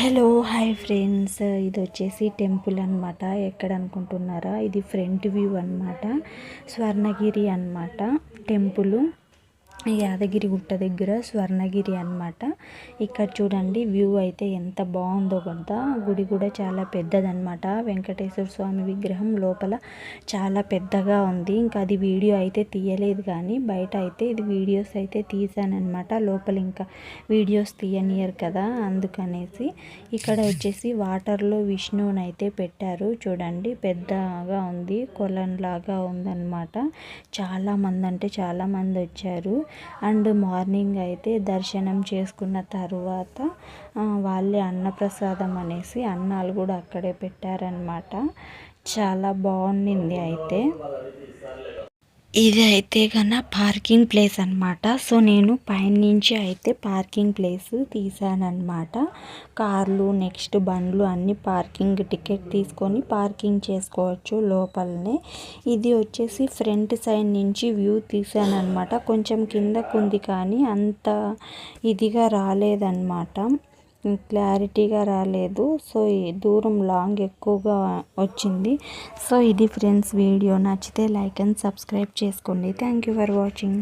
Hello hi friends, ఇది వచ్చేసి temple అనమాట. ఎక్కడ అనుకుంటున్నారా? ఇది ఫ్రంట్ వ్యూ అనమాట. స్వర్ణగిరి అనమాట టెంపుల్. యాదగిరి గుట్ట దగ్గర స్వర్ణగిరి అనమాట. ఇక్కడ చూడండి వ్యూ అయితే ఎంత బాగుందో కదా. గుడి కూడా చాలా పెద్దదన్నమాట. వెంకటేశ్వర స్వామి విగ్రహం లోపల చాలా పెద్దగా ఉంది. ఇంకా అది వీడియో అయితే తీయలేదు, కానీ బయట అయితే ఇది వీడియోస్ అయితే తీసానమాట. లోపల ఇంకా వీడియోస్ తీయనియరు కదా, అందుకనేసి. ఇక్కడ వచ్చేసి వాటర్లో విష్ణువుని అయితే పెట్టారు. చూడండి పెద్దగా ఉంది, కొలంలాగా ఉందన్నమాట. చాలామంది అంటే చాలామంది వచ్చారు. అండ్ మార్నింగ్ అయితే దర్శనం చేసుకున్న తర్వాత వాళ్ళే అన్నప్రసాదం అనేసి అన్నాలు కూడా అక్కడే పెట్టారనమాట. చాలా బాగుండింది అయితే. ఇది అయితే కన్నా పార్కింగ్ ప్లేస్ అనమాట. సో నేను పైనుంచి అయితే పార్కింగ్ ప్లేస్ తీసానమాట. కార్లు నెక్స్ట్ బండ్లు అన్ని పార్కింగ్ టికెట్ తీసుకొని పార్కింగ్ చేసుకోవచ్చు లోపలనే. ఇది వచ్చేసి ఫ్రంట్ సైడ్ నుంచి వ్యూ తీసానమాట. కొంచెం కిందకు ఉంది కానీ అంత ఇదిగా రాలేదన్నమాట, క్లారిటీగా రాలేదు. సో ఈ దూరం లాంగ్ ఎక్కువగా వచ్చింది. సో ఇది ఫ్రెండ్స్ వీడియో. నచ్చితే లైక్ అండ్ సబ్స్క్రైబ్ చేసుకోండి. Thank you for watching.